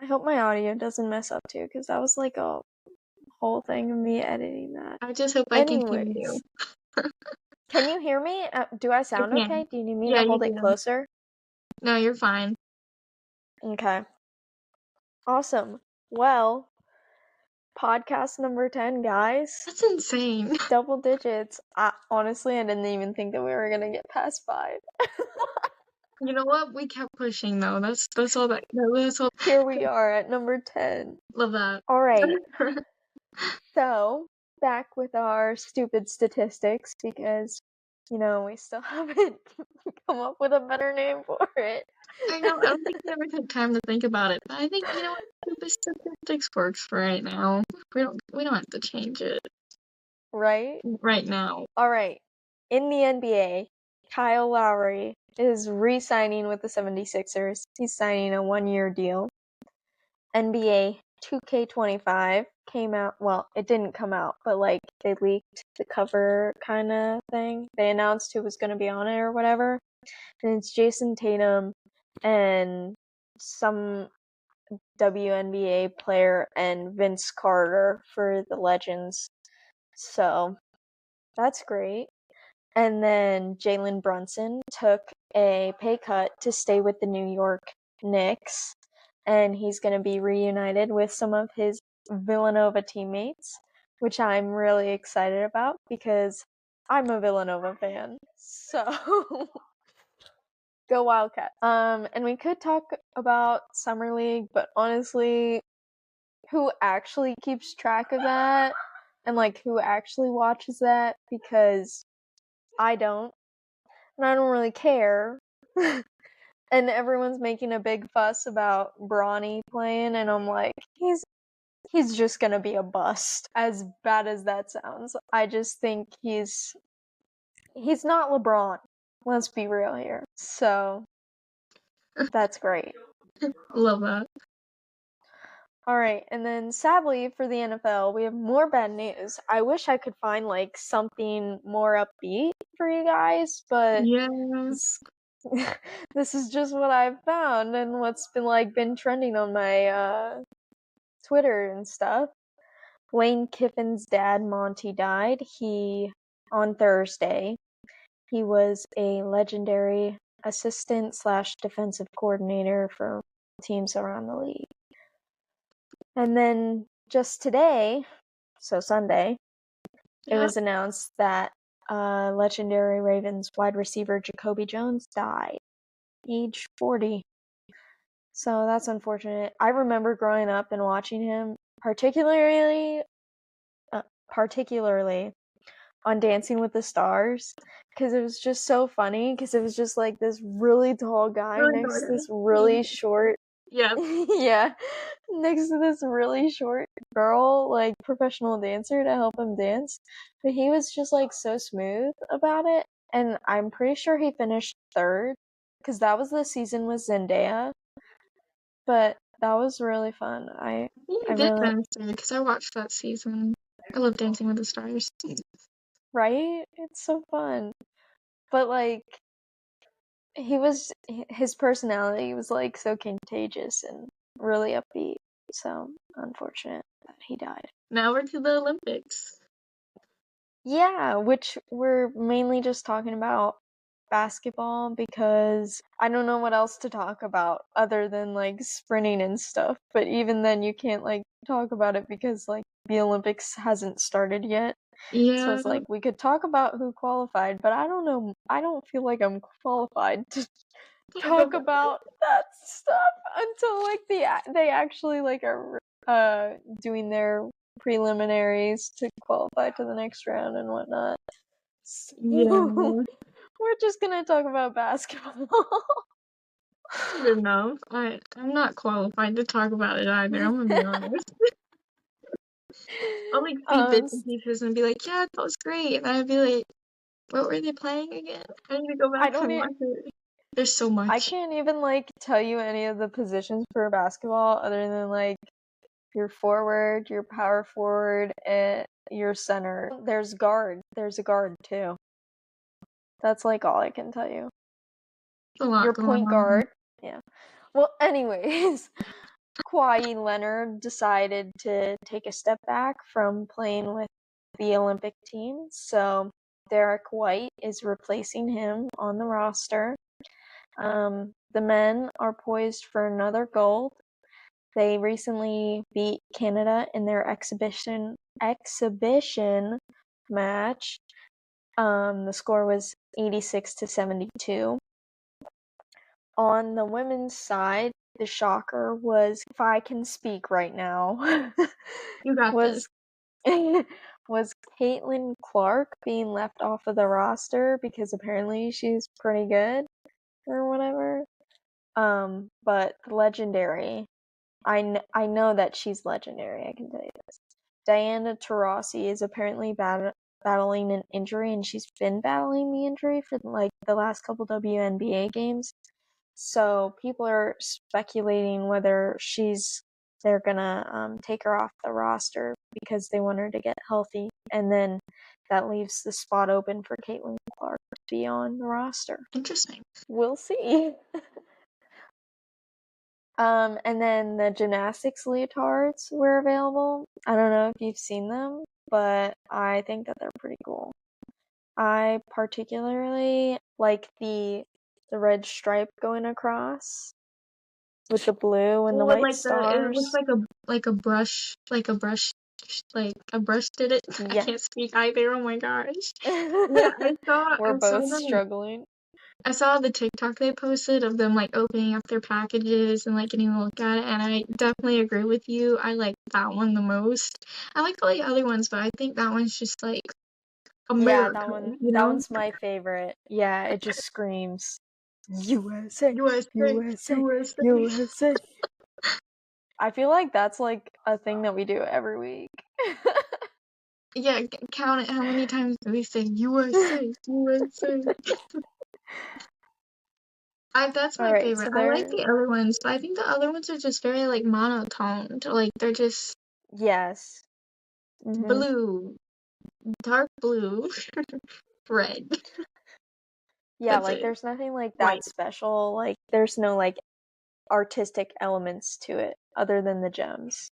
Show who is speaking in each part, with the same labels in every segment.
Speaker 1: I hope my audio doesn't mess up too, because that was like a whole thing of me editing that.
Speaker 2: I just hope I can hear
Speaker 1: Anyways,
Speaker 2: you.
Speaker 1: can you hear me? Do I sound
Speaker 2: can.
Speaker 1: okay? Do you need me
Speaker 2: Yeah,
Speaker 1: to
Speaker 2: you
Speaker 1: hold it
Speaker 2: do.
Speaker 1: closer?
Speaker 2: No, you're fine.
Speaker 1: Okay. Awesome. Well, podcast number 10, guys.
Speaker 2: That's insane.
Speaker 1: Double digits. Honestly, I didn't even think that we were gonna get past 5.
Speaker 2: You know what? We kept pushing though. That's all that. That's all.
Speaker 1: Here we are at number 10.
Speaker 2: Love that.
Speaker 1: All right. So, back with our stupid statistics because, we still haven't come up with a better name for it.
Speaker 2: I know. I don't think we ever took time to think about it, but I think you know what? Stupid statistics works for right now. We don't have to change it
Speaker 1: Right?
Speaker 2: right now.
Speaker 1: All right. In the NBA, Kyle Lowry is re-signing with the 76ers. He's signing a 1-year deal. NBA 2K25 came out. Well, it didn't come out, but like they leaked the cover kind of thing. They announced who was going to be on it or whatever. And it's Jason Tatum and some WNBA player and Vince Carter for the Legends. So that's great. And then Jalen Brunson took a pay cut to stay with the New York Knicks. And he's going to be reunited with some of his Villanova teammates, which I'm really excited about because I'm a Villanova fan. So go Wildcat. And we could talk about Summer League, but honestly, who actually keeps track of that? And like who actually watches that? Because I don't. And I don't really care. And everyone's making a big fuss about Bronny playing, and I'm like, he's just gonna be a bust. As bad as that sounds, I just think he's not LeBron. Let's be real here. So that's great.
Speaker 2: Love that.
Speaker 1: All right, and then sadly for the NFL, we have more bad news. I wish I could find like something more upbeat for you guys, but
Speaker 2: Yes.
Speaker 1: this is just what I've found and what's been trending on my Twitter and stuff. Lane Kiffin's dad, Monty, died. On Thursday. He was a legendary assistant/defensive coordinator for teams around the league. And then just today, so Sunday, it was announced that legendary Ravens wide receiver Jacoby Jones died, age 40. So that's unfortunate. I remember growing up and watching him, particularly on Dancing with the Stars, because it was just so funny, because it was just like this really tall guy next to this really short yeah, next to this really short girl, like professional dancer to help him dance. But he was just like so smooth about it, and I'm pretty sure he finished 3rd, because that was the season with Zendaya. But that was really fun. I
Speaker 2: did finish it because I watched that season. I love Dancing with the Stars.
Speaker 1: Right? It's so fun. But like his personality was like so contagious and really upbeat. So unfortunate that he died.
Speaker 2: Now we're to the Olympics.
Speaker 1: Yeah, which we're mainly just talking about basketball because I don't know what else to talk about other than like sprinting and stuff. But even then you can't like talk about it because like the Olympics hasn't started yet.
Speaker 2: Yeah.
Speaker 1: So it's like we could talk about who qualified, but I don't know. I don't feel like I'm qualified to talk about that stuff until like they actually like are doing their preliminaries to qualify to the next round and whatnot. So, we're just gonna talk about basketball.
Speaker 2: Good enough. I'm not qualified to talk about it either. I'm gonna be honest. I'll like see bits and pieces and be like, yeah, that was great, and I'd be like, what were they playing again? I need to go back and watch it. There's so much.
Speaker 1: I can't even like tell you any of the positions for basketball other than like your forward, your power forward, and your center. There's guard. There's a guard too. That's like all I can tell you.
Speaker 2: A lot
Speaker 1: Your
Speaker 2: going
Speaker 1: point
Speaker 2: on.
Speaker 1: guard. Yeah. Well, anyways, Kawhi Leonard decided to take a step back from playing with the Olympic team, so Derek White is replacing him on the roster. The men are poised for another gold. They recently beat Canada in their exhibition match. The score was 86-72. On the women's side, the shocker was, if I can speak right now,
Speaker 2: You got
Speaker 1: was was Caitlin Clark being left off of the roster because apparently she's pretty good or whatever. But legendary. I know that she's legendary, I can tell you this. Diana Taurasi is apparently battling an injury, and she's been battling the injury for like the last couple WNBA games. So people are speculating whether they're gonna take her off the roster because they want her to get healthy, and then that leaves the spot open for Caitlin Clark to be on the roster.
Speaker 2: Interesting.
Speaker 1: We'll see. And then the gymnastics leotards were available. I don't know if you've seen them, but I think that they're pretty cool. I particularly like the red stripe going across with the blue and the white stars.
Speaker 2: It looks like a brush did it.
Speaker 1: Yeah.
Speaker 2: I can't speak either. Oh my gosh. Yeah,
Speaker 1: We're both struggling.
Speaker 2: I saw the TikTok they posted of them like opening up their packages and like getting a look at it, and I definitely agree with you. I like that one the most. I like all the other ones, but I think that one's just like America.
Speaker 1: Yeah, that one's my favorite. Yeah, it just screams USA,
Speaker 2: USA,
Speaker 1: USA,
Speaker 2: USA.
Speaker 1: USA. I feel like that's like a thing that we do every week.
Speaker 2: Yeah, count it. How many times do we say USA, USA? That's my favorite.
Speaker 1: So
Speaker 2: I like the other ones, but I think the other ones are just very like monotoned. Like they're just
Speaker 1: yes,
Speaker 2: blue, dark blue, red.
Speaker 1: Yeah,
Speaker 2: That's
Speaker 1: like
Speaker 2: it.
Speaker 1: there's nothing like that
Speaker 2: White.
Speaker 1: special. Like there's no like artistic elements to it other than the gems.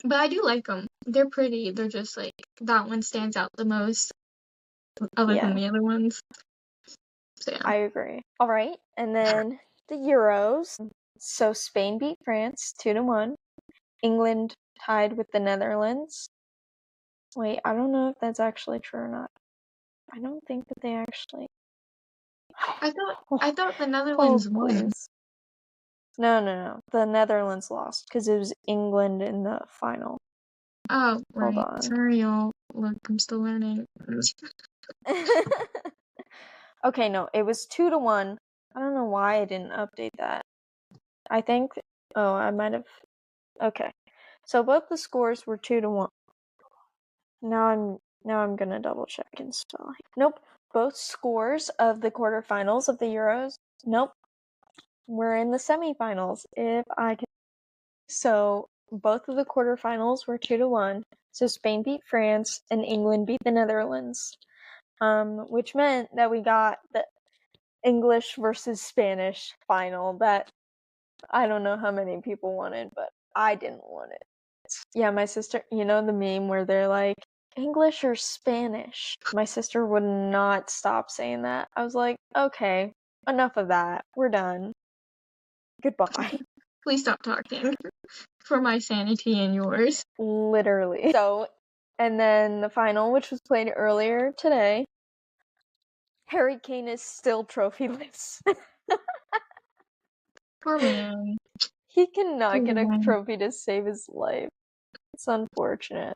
Speaker 2: But I do like them. They're pretty. They're just like that one stands out the most, other than the other ones. So yeah.
Speaker 1: I agree. All right, and then the Euros. So Spain beat France 2-1. England tied with the Netherlands. Wait, I don't know if that's actually true or not. I don't think that they actually.
Speaker 2: I thought the Netherlands won.
Speaker 1: No. The Netherlands lost because it was England in the final.
Speaker 2: Oh, right.
Speaker 1: Hold on.
Speaker 2: Sorry, y'all. Look, I'm still learning.
Speaker 1: Okay, no, it was 2-1. I don't know why I didn't update that. I think. Oh, I might have. Okay, so both the scores were 2-1. Now I'm gonna double check and spell. Nope, both scores of the quarterfinals of the Euros. Nope, we're in the semifinals. If I can. So both of the quarterfinals were 2-1. So Spain beat France and England beat the Netherlands. Which meant that we got the English versus Spanish final that I don't know how many people wanted, but I didn't want it. Yeah, my sister, you know the meme where they're like, English or Spanish? My sister would not stop saying that. I was like, okay, enough of that. We're done. Goodbye.
Speaker 2: Please stop talking. For my sanity and yours.
Speaker 1: Literally. So, and then the final, which was played earlier today, Harry Kane is still trophyless.
Speaker 2: Poor man.
Speaker 1: He cannot get a trophy to save his life. It's unfortunate.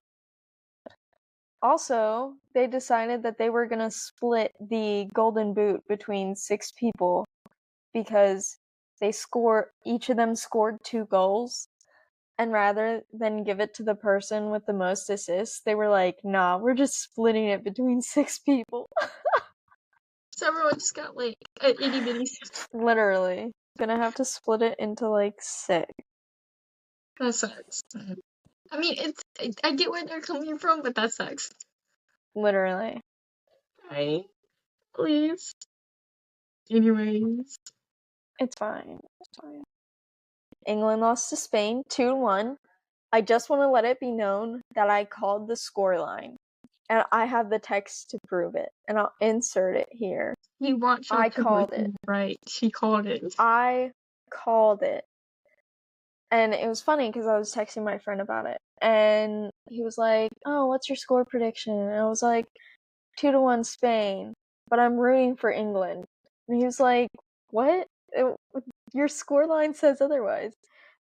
Speaker 1: Also, they decided that they were going to split the Golden Boot between 6 people because each of them scored 2 goals. And rather than give it to the person with the most assists, they were like, nah, we're just splitting it between 6 people.
Speaker 2: So everyone just got like an itty bitty.
Speaker 1: Literally. Gonna have to split it into like 6.
Speaker 2: That sucks. I mean, I get where they're coming from, but that sucks.
Speaker 1: Literally.
Speaker 2: Right? Please. Anyways.
Speaker 1: It's fine. England lost to Spain 2-1. I just want to let it be known that I called the scoreline. And I have the text to prove it. And I'll insert it here.
Speaker 2: You want your
Speaker 1: I called it.
Speaker 2: Right. She called it.
Speaker 1: I called it. And it was funny because I was texting my friend about it. And he was like, oh, what's your score prediction? And I was like, 2-1 Spain. But I'm rooting for England. And he was like, what? Your scoreline says otherwise.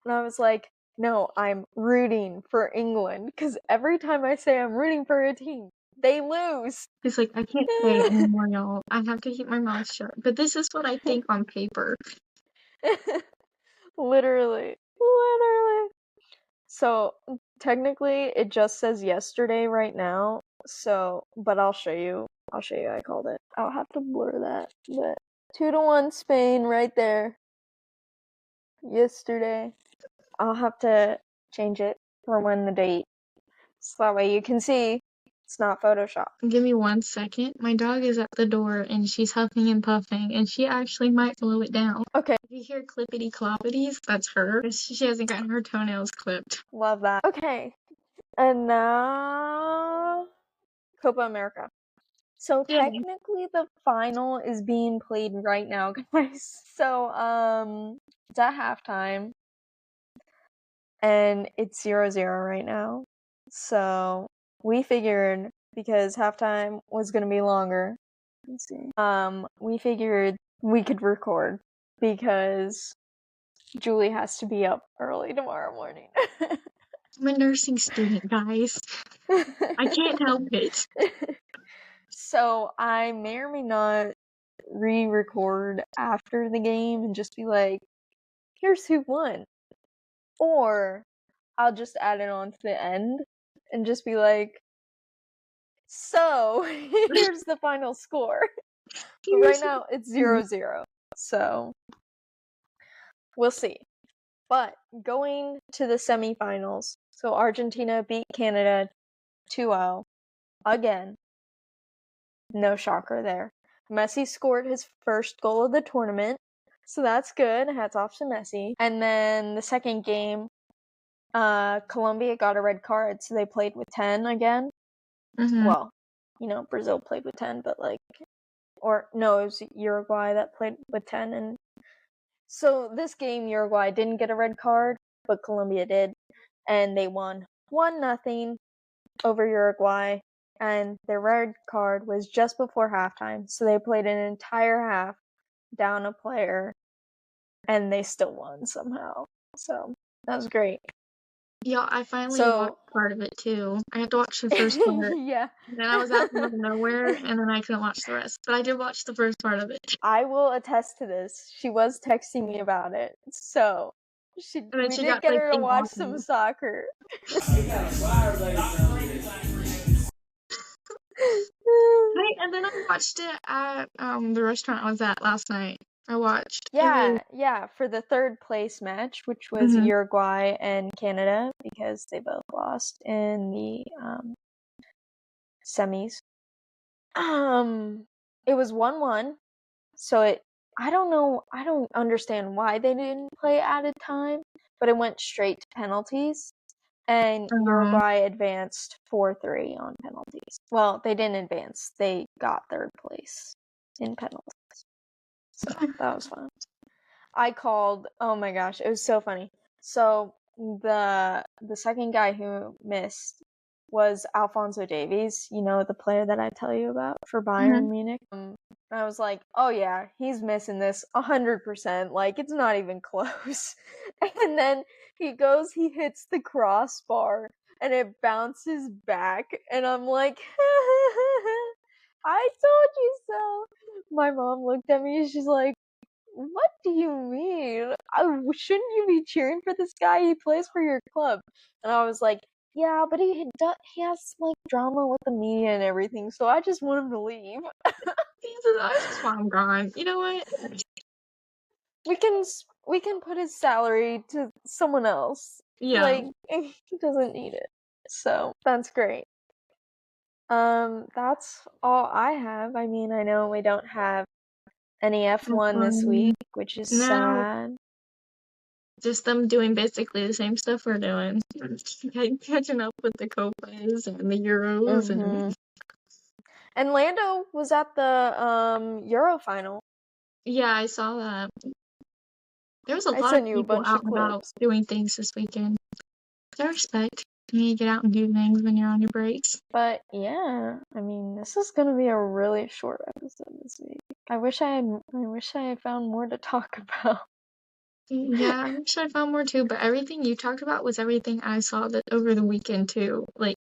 Speaker 1: And I was like, no, I'm rooting for England. Because every time I say I'm rooting for a team, they lose.
Speaker 2: It's like, I can't say it anymore, y'all. I have to keep my mouth shut. But this is what I think on paper.
Speaker 1: Literally. So, technically, it just says yesterday right now. So, but I'll show you. I called it. I'll have to blur that. But 2-1 Spain right there. Yesterday. I'll have to change it for when the date. So that way you can see it's not Photoshop.
Speaker 2: Give me 1 second. My dog is at the door and she's huffing and puffing and she actually might blow it down.
Speaker 1: Okay.
Speaker 2: If you hear clippity cloppities, that's her. She hasn't gotten her toenails clipped.
Speaker 1: Love that. Okay. And now Copa America. So
Speaker 2: Yay.
Speaker 1: technically the final is being played right now, guys. So it's at halftime. And it's 0-0 right now. So we figured because halftime was gonna be longer. Let's see. We figured we could record because Julie has to be up early tomorrow morning.
Speaker 2: I'm a nursing student, guys. I can't help it.
Speaker 1: So I may or may not re-record after the game and just be like, here's who won. Or I'll just add it on to the end and just be like, so here's the final score. But right now it's 0-0. So we'll see. But going to the semifinals, so Argentina beat Canada 2-0 again. No shocker there. Messi scored his first goal of the tournament, so that's good. Hats off to Messi. And then the second game, Colombia got a red card, so they played with 10 again.
Speaker 2: Mm-hmm.
Speaker 1: Well, Brazil played with 10, but it was Uruguay that played with 10. And so this game, Uruguay didn't get a red card, but Colombia did. And they won 1-0 over Uruguay. And their red card was just before halftime. So they played an entire half down a player. And they still won somehow. So that was great.
Speaker 2: Yeah, I finally watched part of it too. I had to watch the first part.
Speaker 1: Yeah.
Speaker 2: And then I was out in the middle of nowhere, and then I couldn't watch the rest. But I did watch the first part of it.
Speaker 1: I will attest to this. She was texting me about it. So we did get her to watch some soccer.
Speaker 2: Right, and then I watched it at the restaurant I was at last night. I watched.
Speaker 1: Yeah, for the third place match, which was Uruguay and Canada, because they both lost in the semis. It was 1-1. So I don't understand why they didn't play added time, but it went straight to penalties. And Uruguay advanced 4-3 on penalties. Well, they didn't advance. They got third place in penalties. So that was fun. I called, oh my gosh, it was so funny. So the second guy who missed was Alphonso Davies, the player that I tell you about for Bayern Munich. And I was like, oh yeah, he's missing this 100%. It's not even close. And then he hits the crossbar, and it bounces back, and I'm like, I told you so. My mom looked at me, and she's like, what do you mean? Shouldn't you be cheering for this guy? He plays for your club. And I was like, yeah, but he has drama with the media and everything, so I just want him to leave.
Speaker 2: That's why I'm gone. You know what?
Speaker 1: We can put his salary to someone else.
Speaker 2: Yeah.
Speaker 1: He doesn't need it. So that's great. That's all I have. I mean, I know we don't have any F1 this week, which is sad.
Speaker 2: just them doing basically the same stuff we're doing. Catching up with the Copas and the Euros and
Speaker 1: And Lando was at the Euro final.
Speaker 2: yeah, I saw that. There was a
Speaker 1: I
Speaker 2: lot
Speaker 1: sent
Speaker 2: of
Speaker 1: you a
Speaker 2: people
Speaker 1: bunch
Speaker 2: out
Speaker 1: of
Speaker 2: and about
Speaker 1: clips.
Speaker 2: doing things this weekend. I respect you need to get out and do things when you're on your breaks.
Speaker 1: But yeah, I mean, this is gonna be a really short episode this week. I wish I had found more to talk about.
Speaker 2: Yeah, I wish I found more too, but everything you talked about was everything I saw that over the weekend too. Like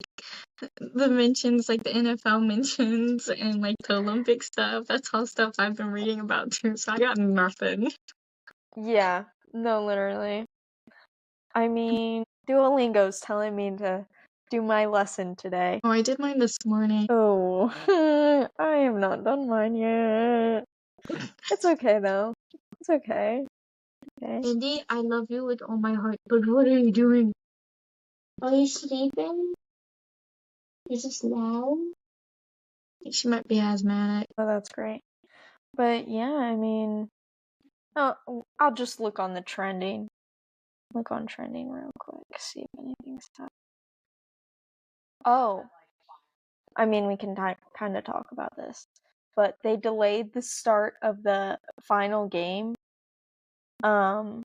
Speaker 2: the mentions, like the NFL mentions and like the Olympic stuff. That's all stuff I've been reading about too, so I got nothing.
Speaker 1: Yeah, no, literally. I mean, Duolingo's telling me to do my lesson today.
Speaker 2: Oh, I did mine this morning.
Speaker 1: Oh, I have not done mine yet. It's okay though. It's okay. Okay.
Speaker 2: Indy, I love you with all my heart, but what are you doing? Are you sleeping? Is this loud? She might be asthmatic.
Speaker 1: Oh, that's great. But yeah, I mean, I'll just look on the trending. Look on trending real quick, see if anything's up. Oh, I mean, we can kind of talk about this, but they delayed the start of the final game, an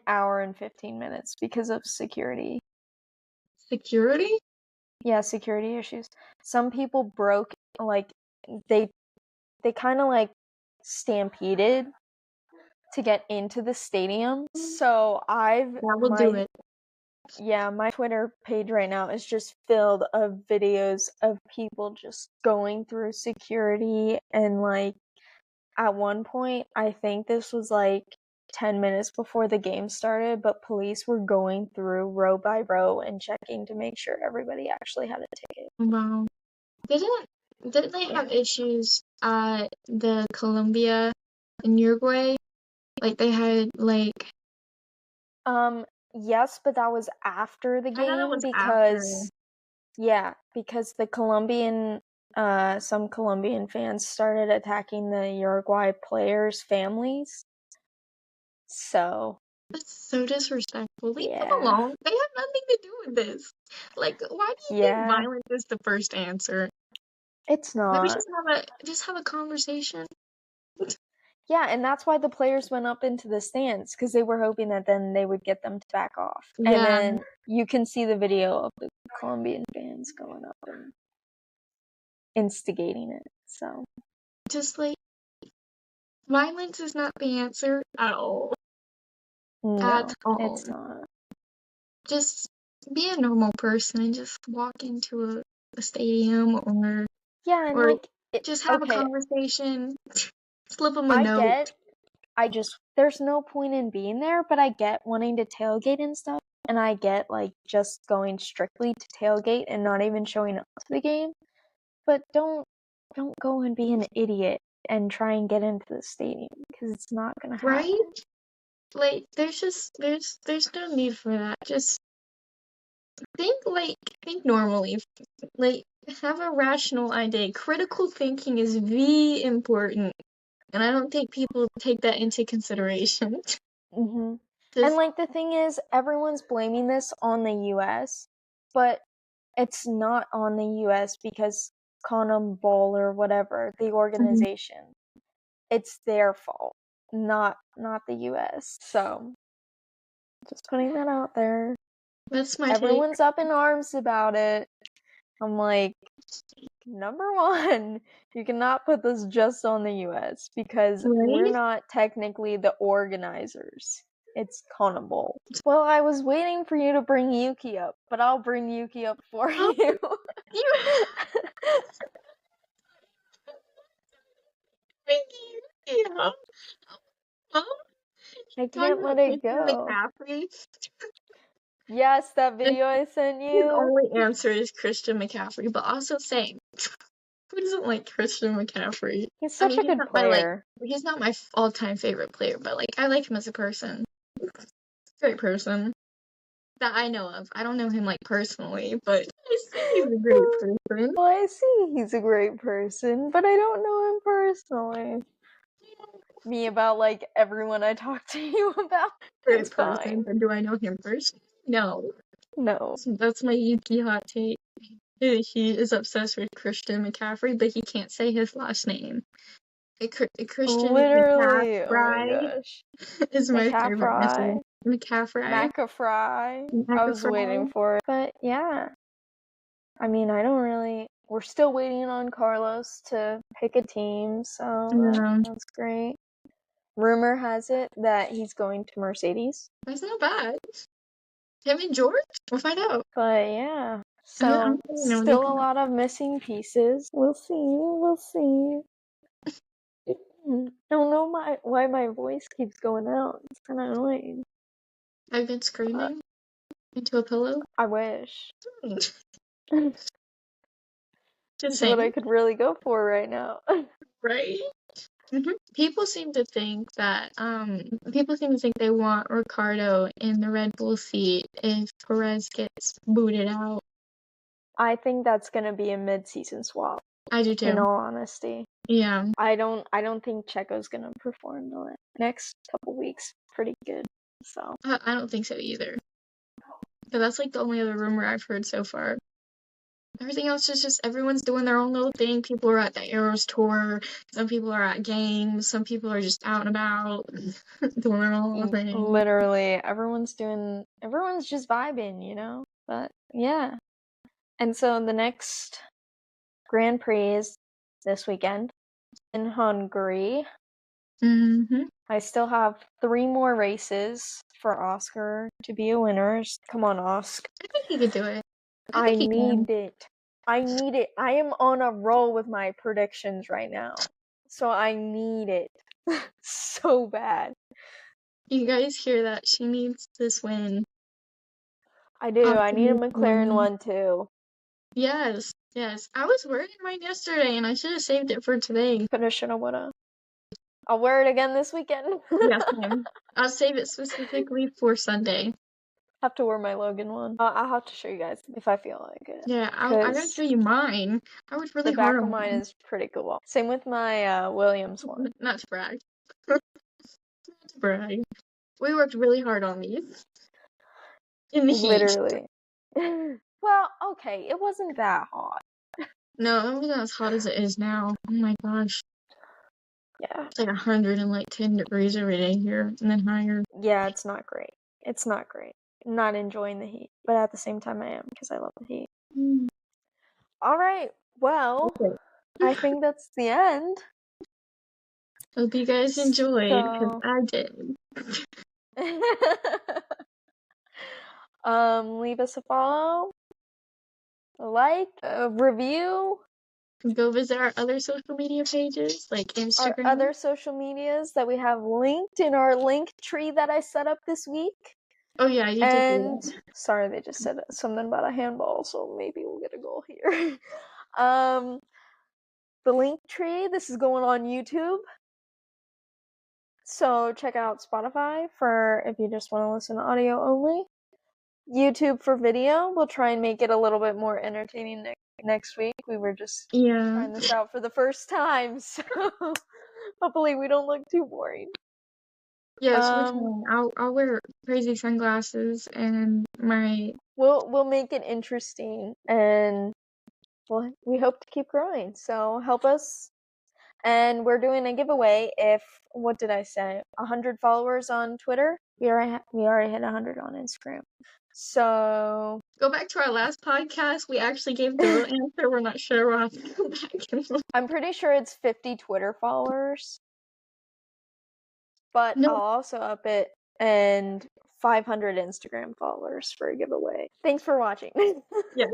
Speaker 1: hour and 15 minutes because of security.
Speaker 2: Security?
Speaker 1: Yeah, security issues. Some people broke, like, they kind of like stampeded to get into the stadium. So
Speaker 2: That will do it.
Speaker 1: Yeah, my Twitter page right now is just filled of videos of people just going through security, and like at one point, I think this was like 10 minutes before the game started, but police were going through row by row and checking to make sure everybody actually had a ticket.
Speaker 2: Wow. Didn't they have issues at the Colombia in Uruguay? Like they had like
Speaker 1: Yes, but that was after the
Speaker 2: I know that
Speaker 1: game
Speaker 2: was after.
Speaker 1: because the some Colombian fans started attacking the Uruguay players' families. So,
Speaker 2: That's so disrespectful. Leave them
Speaker 1: yeah.
Speaker 2: alone. They have nothing to do with this. Like, why do you think
Speaker 1: Yeah.
Speaker 2: violence is the first answer?
Speaker 1: It's
Speaker 2: Maybe
Speaker 1: not.
Speaker 2: just have a conversation.
Speaker 1: Yeah, and that's why the players went up into the stands, because they were hoping that then they would get them to back off. And
Speaker 2: Yeah.
Speaker 1: then you can see the video of the Colombian fans going up and instigating it. So,
Speaker 2: Just like violence is not the answer at all.
Speaker 1: no,
Speaker 2: At all.
Speaker 1: it's not.
Speaker 2: Just be a normal person and just walk into a stadium or just have a conversation. Slip them a note.
Speaker 1: There's no point in being there, but I get wanting to tailgate and stuff, and I get like just going strictly to tailgate and not even showing up to the game. But don't go and be an idiot and try and get into the stadium, because it's not gonna happen.
Speaker 2: Right? Like there's no need for that. Just think normally. Like have a rational idea. Critical thinking is very important. And I don't think people take that into consideration.
Speaker 1: And like the thing is, everyone's blaming this on the US, but it's not on the US because CONMEBOL or whatever, the organization. It's their fault, not the US. So, just putting that out there.
Speaker 2: That's my
Speaker 1: Everyone's up in arms about it. I'm like, number one, you cannot put this just on the US, because we're not technically the organizers. It's CONMEBOL. Well, I was waiting for you to bring Yuki up, but I'll bring Yuki up for you.
Speaker 2: Yeah.
Speaker 1: I can't let it go.
Speaker 2: McCaffrey?
Speaker 1: Yes, that video I sent you.
Speaker 2: His only answer is Christian McCaffrey, but also same. Who doesn't like Christian McCaffrey?
Speaker 1: He's such a good player.
Speaker 2: He's not my all-time favorite player, but like I like him as a person. Great person that I know of. I don't know him like personally, but I see he's a great person.
Speaker 1: Well, I see he's a great person, but I don't know him personally. me about like everyone I talk to you about. It's fine.
Speaker 2: But do I know him first? No.
Speaker 1: No.
Speaker 2: That's my Yuki hot take. He is obsessed with Christian McCaffrey, but he can't say his last name. Christian
Speaker 1: Literally. Oh my
Speaker 2: McCaffrey
Speaker 1: gosh.
Speaker 2: is my favorite missile.
Speaker 1: McCaffrey. I was waiting for it. But yeah. I mean, we're still waiting on Carlos to pick a team, so that's great. Rumor has it that he's going to Mercedes.
Speaker 2: That's not bad. Him and George? We'll find out.
Speaker 1: But yeah. So, still a lot of missing pieces. We'll see. I don't know why my voice keeps going out. It's kind of annoying.
Speaker 2: I've been screaming into a pillow.
Speaker 1: I wish.
Speaker 2: Just
Speaker 1: saying. What I could really go for right now.
Speaker 2: Right? Mm-hmm. People seem to think they want Ricardo in the Red Bull seat if Perez gets booted out.
Speaker 1: I think that's gonna be a mid-season swap.
Speaker 2: I do too.
Speaker 1: In all honesty.
Speaker 2: Yeah.
Speaker 1: I don't think Checo's gonna perform the next couple weeks pretty good. So
Speaker 2: I don't think so either. But that's like the only other rumor I've heard so far. Everything else is just everyone's doing their own little thing. People are at the Euros tour. Some people are at games. Some people are just out and about doing their own little thing.
Speaker 1: Literally, everyone's just vibing, you know? But yeah. And so the next Grand Prix is this weekend in Hungary.
Speaker 2: Mm-hmm.
Speaker 1: I still have 3 more races for Oscar to be a winner. Come on, Oscar.
Speaker 2: I think he could do it.
Speaker 1: I need it. I am on a roll with my predictions right now. So I need it so bad.
Speaker 2: You guys hear that? She needs this win.
Speaker 1: I do. I need a McLaren one too.
Speaker 2: Yes. I was wearing mine yesterday and I should have saved it for today.
Speaker 1: Coulda, shoulda, woulda. I'll wear it again this weekend.
Speaker 2: Yes, ma'am. I'll save it specifically for Sunday.
Speaker 1: Have to wear my Logan one. I'll have to show you guys if I feel like it.
Speaker 2: Yeah, I gotta show you mine. I was really hard on
Speaker 1: mine. The back of mine is pretty cool. Same with my Williams one.
Speaker 2: Not to brag. Not to brag. We worked really hard on these. In the heat.
Speaker 1: Literally. Well, okay, it wasn't that hot.
Speaker 2: No, it wasn't as hot as it is now. Oh my gosh.
Speaker 1: Yeah.
Speaker 2: It's like 110 degrees every day here, and then higher.
Speaker 1: Yeah, it's not great. I'm not enjoying the heat, but at the same time I am, because I love the heat. Alright, well, I think that's the end.
Speaker 2: Hope you guys enjoyed, because I did.
Speaker 1: Leave us a follow, a like, a review.
Speaker 2: Go visit our other social media pages, like Instagram.
Speaker 1: Our other social medias that we have linked in our link tree that I set up this week.
Speaker 2: Oh yeah, you did do that.
Speaker 1: Sorry, they just said something about a handball, so maybe we'll get a goal here. The link tree, this is going on YouTube. So check out Spotify for if you just want to listen to audio only. YouTube for video. We'll try and make it a little bit more entertaining next week. We were just trying this out for the first time, so hopefully we don't look too boring.
Speaker 2: Yes, I'll wear crazy sunglasses and my.
Speaker 1: We'll make it interesting, and we hope to keep growing. So help us. And we're doing a giveaway if, what did I say, 100 followers on Twitter. We already hit 100 on Instagram. So
Speaker 2: go back to our last podcast. We actually gave the real answer. We're not sure. We'll have to go back.
Speaker 1: I'm pretty sure it's 50 Twitter followers. But I'll also up it and 500 Instagram followers for a giveaway. Thanks for watching.
Speaker 2: Yes.